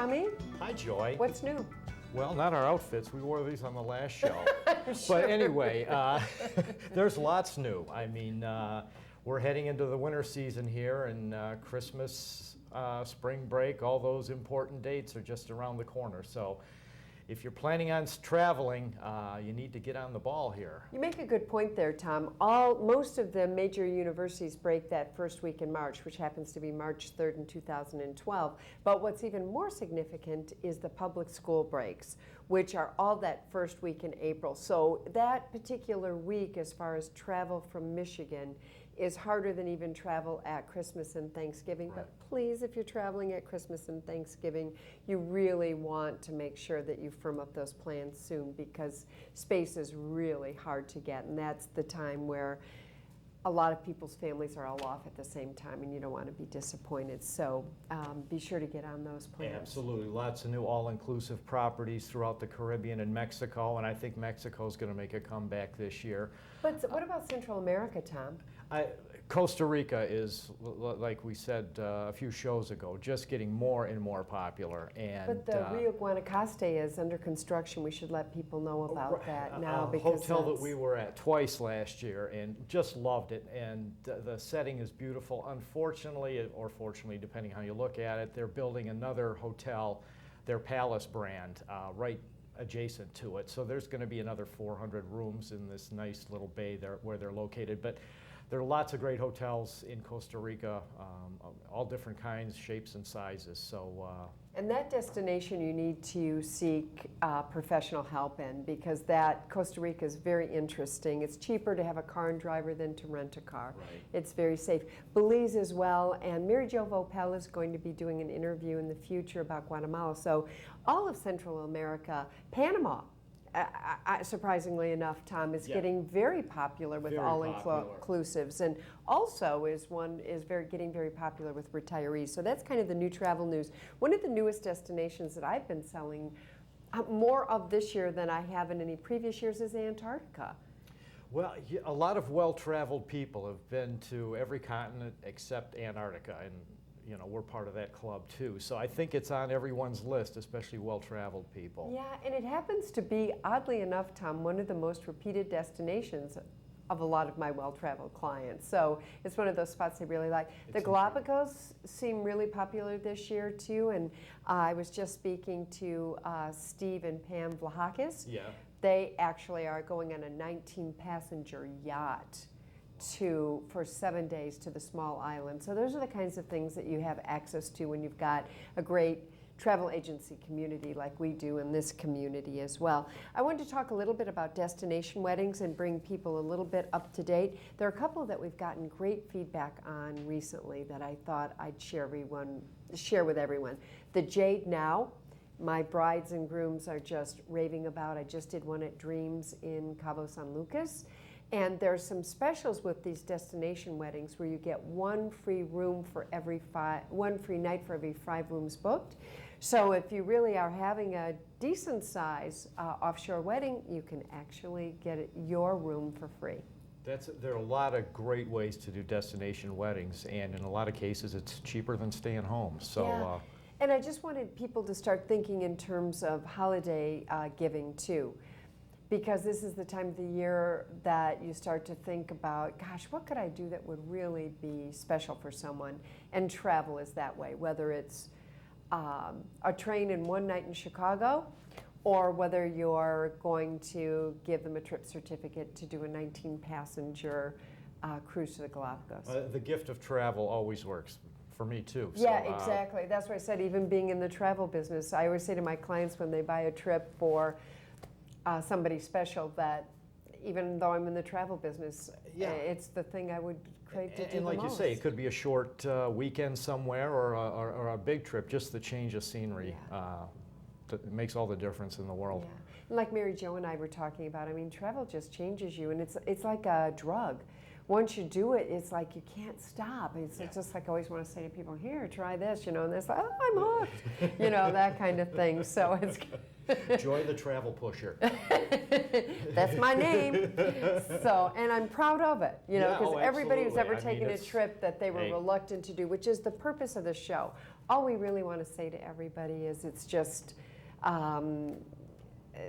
Tommy. Hi, Joy. What's new? Well, not our outfits. We wore these on the last show. Sure. But anyway, there's lots new. I mean, we're heading into the winter season here, and Christmas, spring break, all those important dates are just around the corner. So if you're planning on traveling, you need to get on the ball here. You make a good point there, Tom. Most of the major universities break that first week in March, which happens to be March 3rd in 2012. But what's even more significant is the public school breaks, which are all that first week in April. So that particular week, as far as travel from Michigan, is harder than even travel at Christmas and Thanksgiving. Right. But please, if you're traveling at Christmas and Thanksgiving, you really want to make sure that you firm up those plans soon, because space is really hard to get, and that's the time where a lot of people's families are all off at the same time, and you don't want to be disappointed. So be sure to get on those plans. Absolutely. Lots of new all-inclusive properties throughout the Caribbean and Mexico, and I think Mexico is going to make a comeback this year. But what about Central America, Tom? Costa Rica is, like we said a few shows ago, just getting more and more popular. And but the Rio Guanacaste is under construction. We should let people know about that now. A because hotel that we were at twice last year and just loved it. And the setting is beautiful. Unfortunately, or fortunately, depending how you look at it, they're building another hotel, their Palace brand, right adjacent to it. So there's going to be another 400 rooms in this nice little bay there where they're located. But there are lots of great hotels in Costa Rica, all different kinds, shapes, and sizes. So, and that destination you need to seek professional help in, because that Costa Rica is very interesting. It's cheaper to have a car and driver than to rent a car. Right. It's very safe. Belize as well, and Jo Voelpel is going to be doing an interview in the future about Guatemala. So all of Central America, Panama. Surprisingly enough, Tom, is getting very popular with all-inclusives, and also getting very popular with retirees. So that's kind of the new travel news. One of the newest destinations that I've been selling more of this year than I have in any previous years is Antarctica. Well, a lot of well-traveled people have been to every continent except Antarctica, and you know, we're part of that club too. So I think it's on everyone's list, especially well-traveled people. Yeah, and it happens to be, oddly enough, Tom, one of the most repeated destinations of a lot of my well-traveled clients. So it's one of those spots they really like. The Galapagos seem really popular this year too, and I was just speaking to Steve and Pam Vlahakis. Yeah. They actually are going on a 19-passenger yacht for 7 days to the small island. So those are the kinds of things that you have access to when you've got a great travel agency community like we do in this community as well. I wanted to talk a little bit about destination weddings and bring people a little bit up to date. There are a couple that we've gotten great feedback on recently that I thought I'd share with everyone. The Jade Now, my brides and grooms are just raving about. I just did one at Dreams in Cabo San Lucas. And there's some specials with these destination weddings where you get one free night for every 5 rooms booked. So if you really are having a decent size offshore wedding, you can actually get your room for free. There are a lot of great ways to do destination weddings, and in a lot of cases it's cheaper than staying home. So. Yeah. And I just wanted people to start thinking in terms of holiday giving too. Because this is the time of the year that you start to think about, gosh, what could I do that would really be special for someone? And travel is that way, whether it's a train in one night in Chicago, or whether you're going to give them a trip certificate to do a 19-passenger cruise to the Galapagos. The gift of travel always works. For me too. Yeah, so, exactly. That's why I said, even being in the travel business, I always say to my clients when they buy a trip for somebody special that even though I'm in the travel business, it's the thing I would crave to do and the like most. you say, it could be a short weekend somewhere or a big trip, just the change of scenery. It makes all the difference in the world. Yeah. And like Mary Jo and I were talking about, I mean, travel just changes you, and it's like a drug. Once you do it, it's like you can't stop. It's just like I always want to say to people, here, try this, you know, and they're like, oh, I'm hooked, you know, that kind of thing. So it's Joy the Travel Pusher. That's my name. So, and I'm proud of it, you know, because everybody who's ever taken a trip that they were reluctant to do, which is the purpose of the show. all we really want to say to everybody is it's just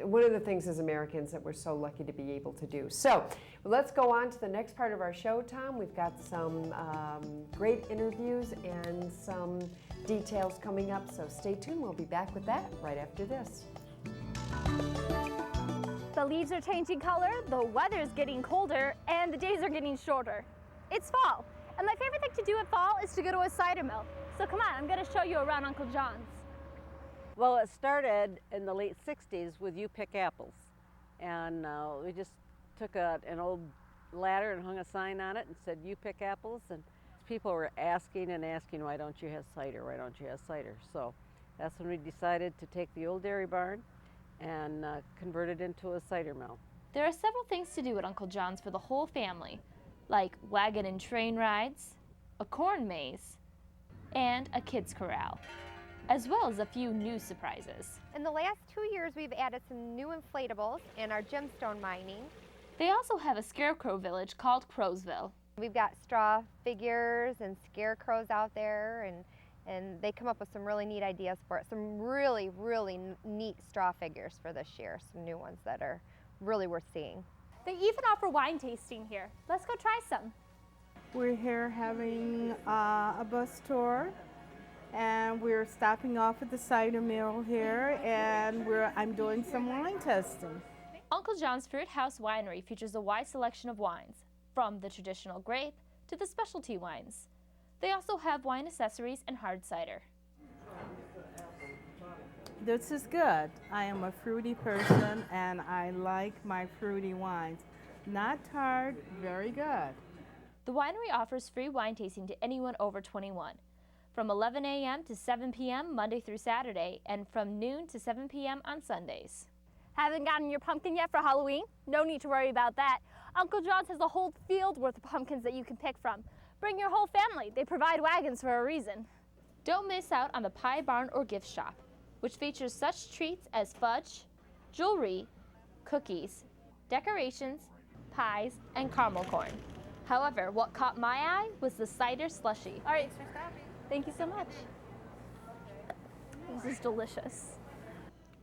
one of the things as Americans that we're so lucky to be able to do. So let's go on to the next part of our show, Tom. We've got some great interviews and some details coming up, so stay tuned. We'll be back with that right after this. The leaves are changing color, the weather's getting colder, and the days are getting shorter. It's fall, and my favorite thing to do at fall is to go to a cider mill. So come on, I'm going to show you around Uncle John's. Well, it started in the late 60s with You Pick Apples. And we just took an old ladder and hung a sign on it and said, You Pick Apples. And people were asking and asking, why don't you have cider? Why don't you have cider? So that's when we decided to take the old dairy barn and convert it into a cider mill. There are several things to do at Uncle John's for the whole family, like wagon and train rides, a corn maze, and a kids corral, as well as a few new surprises. In the last 2 years, we've added some new inflatables in our gemstone mining. They also have a scarecrow village called Crowsville. We've got straw figures and scarecrows out there, and they come up with some really neat ideas for it. Some really, really neat straw figures for this year, some new ones that are really worth seeing. They even offer wine tasting here. Let's go try some. We're here having a bus tour, and we're stopping off at the cider mill here, and I'm doing some wine testing. Uncle John's Fruit House Winery features a wide selection of wines, from the traditional grape to the specialty wines. They also have wine accessories and hard cider. This is good. I am a fruity person, and I like my fruity wines. Not tart, very good. The winery offers free wine tasting to anyone over 21, from 11 a.m. to 7 p.m. Monday through Saturday, and from noon to 7 p.m. on Sundays. Haven't gotten your pumpkin yet for Halloween? No need to worry about that. Uncle John's has a whole field worth of pumpkins that you can pick from. Bring your whole family. They provide wagons for a reason. Don't miss out on the Pie Barn or Gift Shop, which features such treats as fudge, jewelry, cookies, decorations, pies, and caramel corn. However, what caught my eye was the cider slushie. All right, extra coffee. Thank you so much. This is delicious.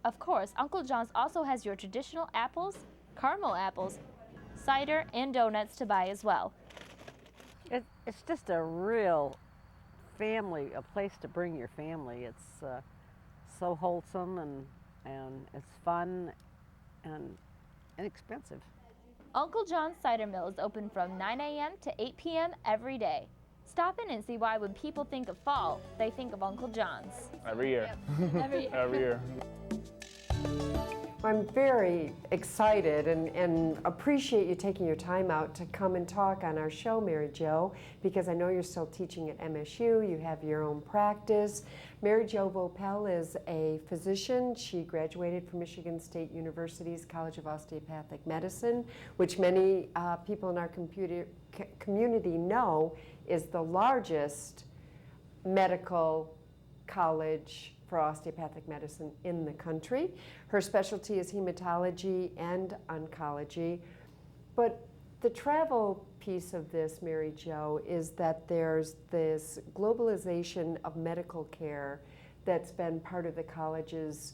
Of course, Uncle John's also has your traditional apples, caramel apples, cider, and donuts to buy as well. It's just a real family, a place to bring your family. It's so wholesome and it's fun and inexpensive. Uncle John's Cider Mill is open from 9 a.m. to 8 p.m. every day. Stop in and see why when people think of fall, they think of Uncle John's. Every year. Every year. Every year. I'm very excited and appreciate you taking your time out to come and talk on our show, Mary Jo, because I know you're still teaching at MSU, you have your own practice. Mary Jo Voelpel is a physician. She graduated from Michigan State University's College of Osteopathic Medicine, which many people in our community know is the largest medical college for osteopathic medicine in the country. Her specialty is hematology and oncology. But the travel piece of this, Mary Jo, is that there's this globalization of medical care that's been part of the college's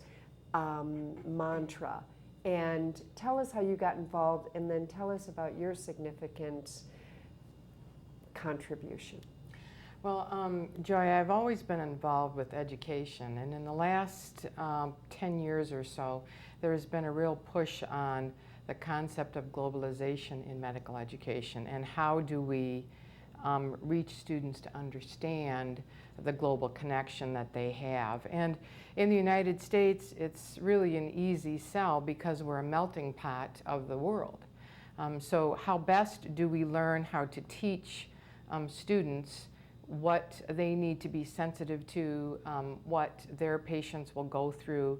mantra. And tell us how you got involved, and then tell us about your significant contribution. Well, Joy, I've always been involved with education, and in the last 10 years or so, there has been a real push on the concept of globalization in medical education, and how do we reach students to understand the global connection that they have. And in the United States, it's really an easy sell because we're a melting pot of the world. So how best do we learn how to teach students what they need to be sensitive to, what their patients will go through,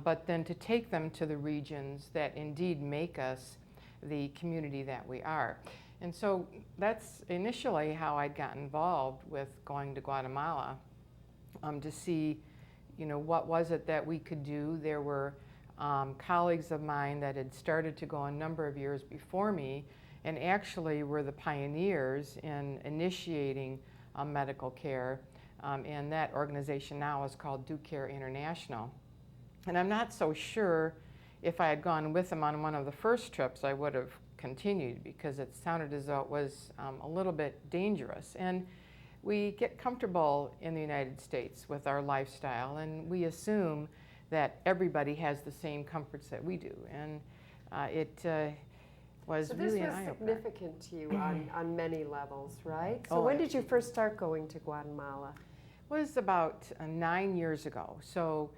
but then to take them to the regions that indeed make us the community that we are. And so that's initially how I got involved with going to Guatemala, to see, what was it that we could do. There were colleagues of mine that had started to go a number of years before me, and actually were the pioneers in initiating medical care. and that organization now is called Do Care International. And I'm not so sure if I had gone with them on one of the first trips, I would have continued, because it sounded as though it was a little bit dangerous. And we get comfortable in the United States with our lifestyle, and we assume that everybody has the same comforts that we do. And it was really an eye-opener. So this was significant to you on many levels, right? So Oh, when did you first start going to Guatemala? It was about 9 years ago. So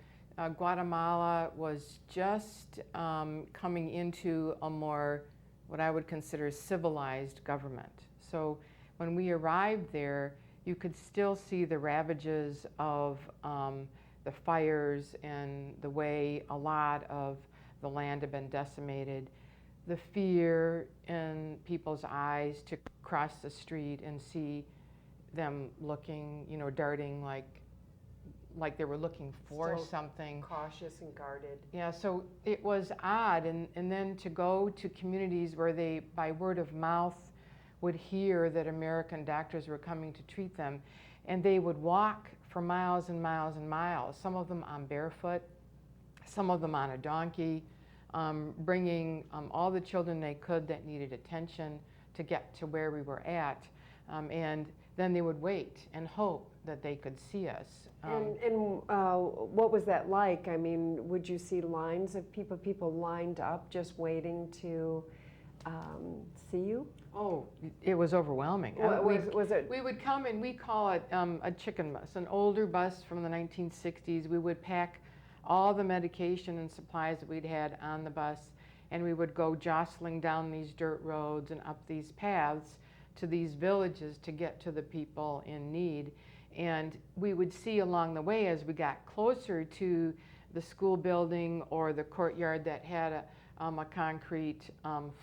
Guatemala was just coming into a more, what I would consider, civilized government. So when we arrived there, you could still see the ravages of the fires and the way a lot of the land had been decimated. The fear in people's eyes to cross the street and see them looking, you know, darting like they were looking for Still something. Cautious and guarded. Yeah, so it was odd, and then to go to communities where they, by word of mouth, would hear that American doctors were coming to treat them, and they would walk for miles and miles and miles, some of them on barefoot, some of them on a donkey, bringing all the children they could that needed attention to get to where we were at, and then they would wait and hope that they could see us. And what was that like? I mean, would you see lines of people lined up just waiting to see you? Oh, it was overwhelming. Was it? We would come, and we call it a chicken bus, an older bus from the 1960s. We would pack all the medication and supplies that we'd had on the bus, and we would go jostling down these dirt roads and up these paths to these villages to get to the people in need. And we would see along the way, as we got closer to the school building or the courtyard that had a concrete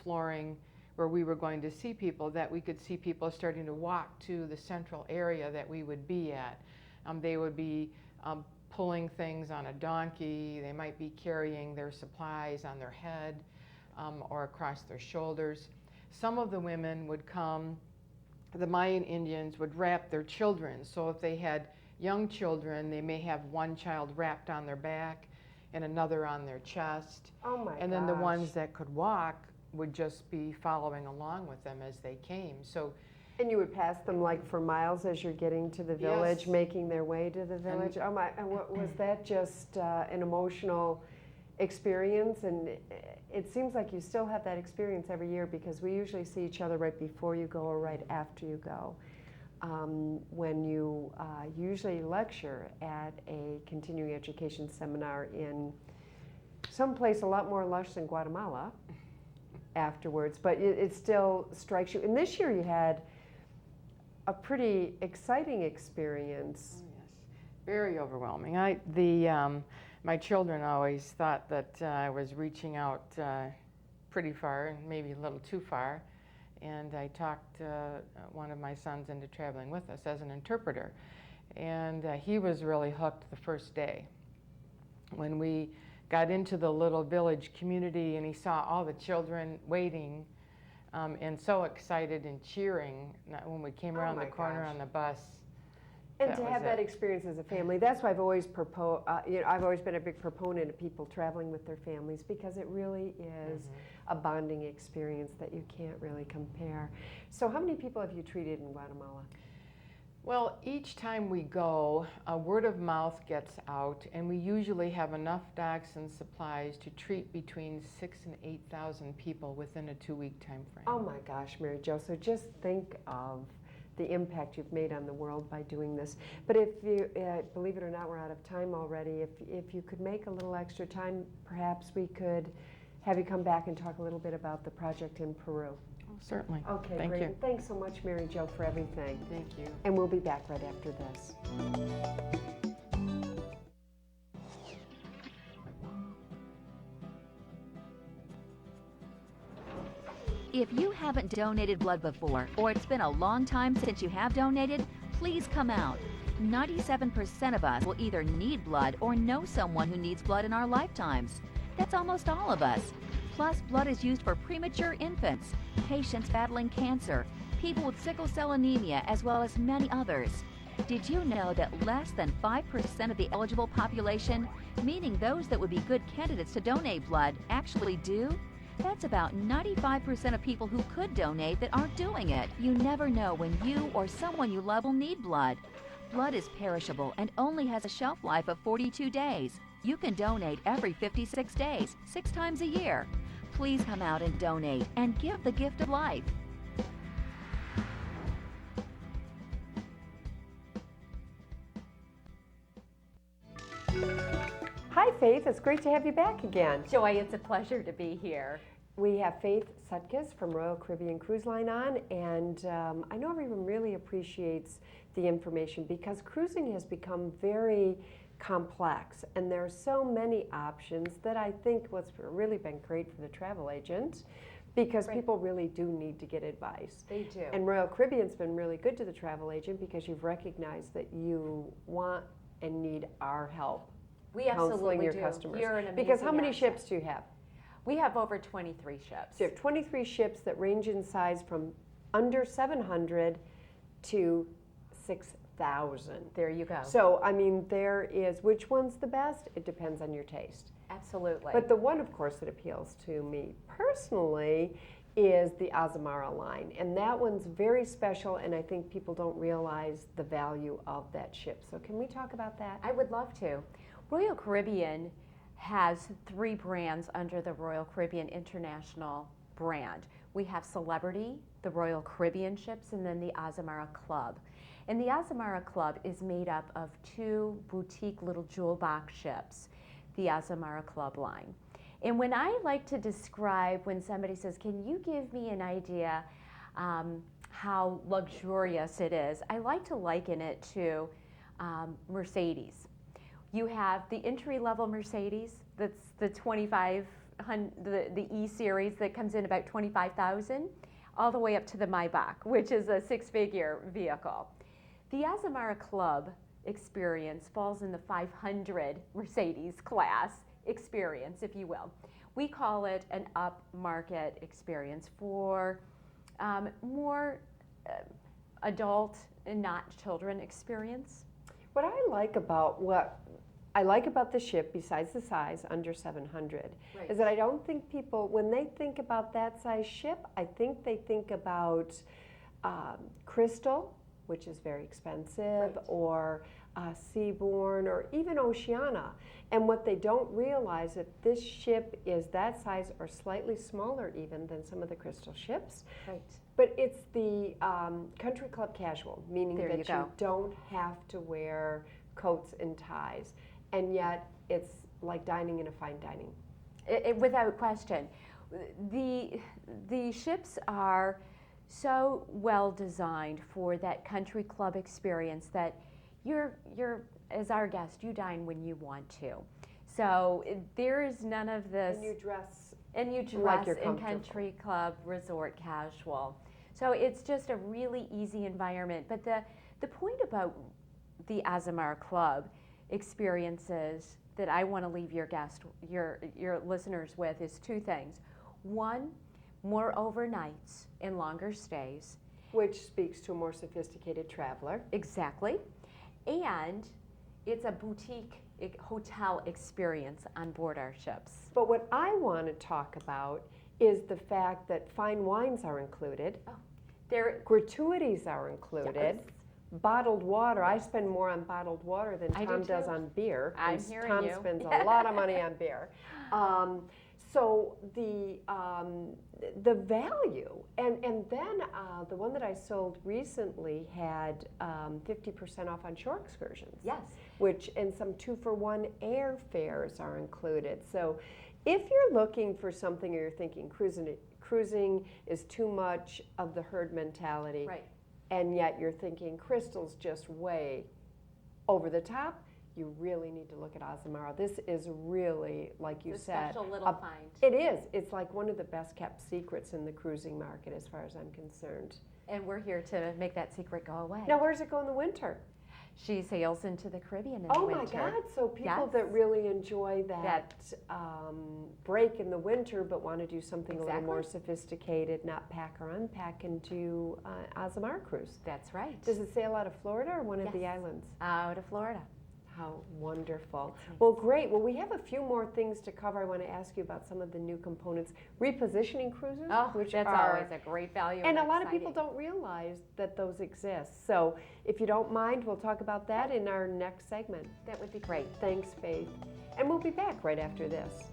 flooring where we were going to see people, that we could see people starting to walk to the central area that we would be at. They would be pulling things on a donkey. They might be carrying their supplies on their head or across their shoulders. Some of the women would come, the Mayan Indians would wrap their children. So if they had young children, they may have one child wrapped on their back and another on their chest. Oh my And then the ones that could walk would just be following along with them as they came. So, and you would pass them like for miles as you're getting to the village, Yes. making their way to the village. Oh my! And was that just an emotional experience? And it seems like you still have that experience every year, because we usually see each other right before you go or right after you go. When you usually lecture at a continuing education seminar in some place a lot more lush than Guatemala afterwards, but it still strikes you. And this year you had a pretty exciting experience. oh yes, very overwhelming. My children always thought that I was reaching out pretty far, and maybe a little too far. And I talked one of my sons into traveling with us as an interpreter. And he was really hooked the first day. When we got into the little village community and he saw all the children waiting and so excited and cheering when we came around the corner on the bus. And to have that experience as a family, that's why I've always I've always been a big proponent of people traveling with their families, because it really is a bonding experience that you can't really compare. So how many people have you treated in Guatemala? Well, each time we go, word of mouth gets out, and we usually have enough dogs and supplies to treat between 6,000 and 8,000 people within a 2-week time frame. Oh my gosh, Mary Jo, so just think of the impact you've made on the world by doing this. But if you, believe it or not, we're out of time already. If you could make a little extra time, perhaps we could have you come back and talk a little bit about the project in Peru. Oh, certainly. Okay, Thank great. you. Thanks so much, Mary Jo, for everything. Thank you. And we'll be back right after this. If you haven't donated blood before, or it's been a long time since you have donated, please come out. 97% of us will either need blood or know someone who needs blood in our lifetimes. That's almost all of us. Plus, blood is used for premature infants, patients battling cancer, people with sickle cell anemia, as well as many others. Did you know that less than 5% of the eligible population, meaning those that would be good candidates to donate blood, actually do? That's about 95% of people who could donate that aren't doing it. You never know when you or someone you love will need blood. Blood is perishable and only has a shelf life of 42 days. You can donate every 56 days, 6 times a year. Please come out and donate and give the gift of life. Hi, Faith. It's great to have you back again. Joy, it's a pleasure to be here. We have Faith Sutkes from Royal Caribbean Cruise Line on, and I know everyone really appreciates the information because cruising has become very complex, and there are so many options that I think what's really been great for the travel agent, because people really do need to get advice. They do. And Royal Caribbean's been really good to the travel agent because you've recognized that you want and need our help. We counseling absolutely your do. customers. You're an amazing Because how many asset. ships do you have? We have over 23 ships. So you have 23 ships that range in size from under 700 to 6,000. There you go. So, I mean, there is, which one's the best? It depends on your taste. Absolutely. But the one, of course, that appeals to me personally is the Azamara line. And that one's very special, and I think people don't realize the value of that ship. So can we talk about that? I would love to. Royal Caribbean has 3 brands under the Royal Caribbean International brand. We have Celebrity, the Royal Caribbean ships, and then the Azamara Club. And the Azamara Club is made up of 2 boutique little jewel box ships, the Azamara Club line. And when I like to describe, when somebody says, can you give me an idea how luxurious it is, I like to liken it to Mercedes. You have the entry-level Mercedes, that's the the E-Series that comes in about $25,000, all the way up to the Maybach, which is a 6-figure vehicle. The Azamara Club experience falls in the 500 Mercedes class experience, if you will. We call it an upmarket experience for more adult and not children experience. What I like about the ship, besides the size, under 700, is that I don't think people, when they think about that size ship, I think they think about Crystal, which is very expensive, or Seabourn, or even Oceana. And what they don't realize is this ship is that size or slightly smaller even than some of the Crystal ships. Right. But it's the country club casual, meaning There that you don't have to wear coats and ties. And yet it's like dining in a fine dining. Without question. The ships are so well designed for that country club experience that you're as our guest, you dine when you want to. So there is none of this. And you dress like you're in country club resort casual. So it's just a really easy environment. But the point about the Azamara Club experiences that I want to leave your listeners with is 2 things. 1, more overnights and longer stays. Which speaks to a more sophisticated traveler. Exactly. And it's a boutique hotel experience on board our ships. But what I want to talk about is the fact that fine wines are included. Gratuities are included. Yes. Bottled water. I spend more on bottled water than Tom does on beer. I'm hearing Tom you. spends a lot of money on beer. So the value, and then the one that I sold recently had 50% off on shore excursions. Yes. And some 2-for-1 airfares are included. So if you're looking for something, or you're thinking cruising is too much of the herd mentality, Right. and yet you're thinking Crystal's just way over the top, you really need to look at Azamara. This is really, like you said, special little find. It is. It's like one of the best kept secrets in the cruising market as far as I'm concerned. And we're here to make that secret go away. Now, where does it go in the winter? She sails into the Caribbean in Oh the my winter. God, so people Yes. that really enjoy that break in the winter but want to do something a little more sophisticated, not pack or unpack, and do Azamara cruise. That's right. Does it sail out of Florida or one of the islands? Out of Florida. How wonderful. Well, great. Well, we have a few more things to cover. I want to ask you about some of the new components. Repositioning cruises, which that's always a great value. And a lot of people don't realize that those exist. So if you don't mind, we'll talk about that in our next segment. That would be great. Thanks, Faith. And we'll be back right after this.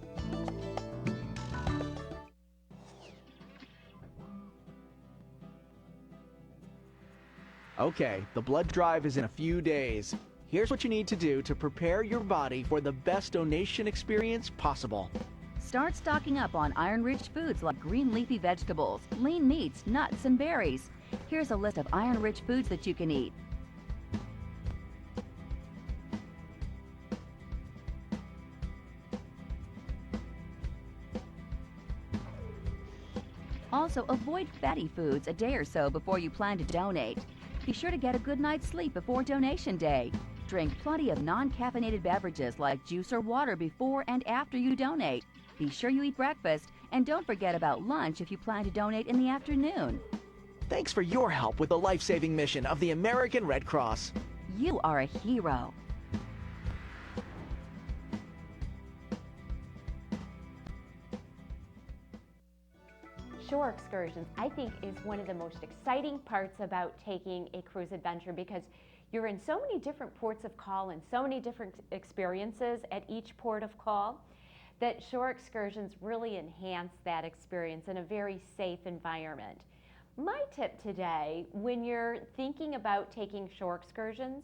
Okay, the blood drive is in a few days. Here's what you need to do to prepare your body for the best donation experience possible. Start stocking up on iron-rich foods like green leafy vegetables, lean meats, nuts, and berries. Here's a list of iron-rich foods that you can eat. Also, avoid fatty foods a day or so before you plan to donate. Be sure to get a good night's sleep before donation day. Drink plenty of non-caffeinated beverages like juice or water before and after you donate. Be sure you eat breakfast, and don't forget about lunch if you plan to donate in the afternoon. Thanks for your help with the life-saving mission of the American Red Cross. You are a hero. Shore excursions, I think, is one of the most exciting parts about taking a cruise adventure, because you're in so many different ports of call and so many different experiences at each port of call that shore excursions really enhance that experience in a very safe environment. My tip today, when you're thinking about taking shore excursions,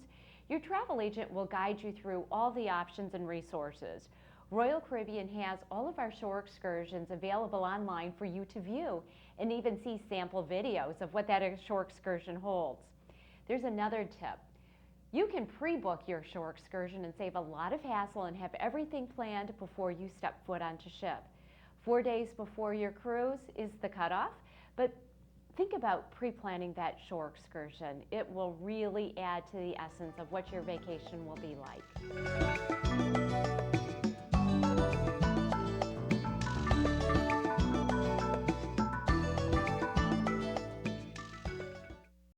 your travel agent will guide you through all the options and resources. Royal Caribbean has all of our shore excursions available online for you to view and even see sample videos of what that shore excursion holds. There's another tip. You can pre-book your shore excursion and save a lot of hassle and have everything planned before you step foot onto ship. 4 days before your cruise is the cutoff, but think about pre-planning that shore excursion. It will really add to the essence of what your vacation will be like.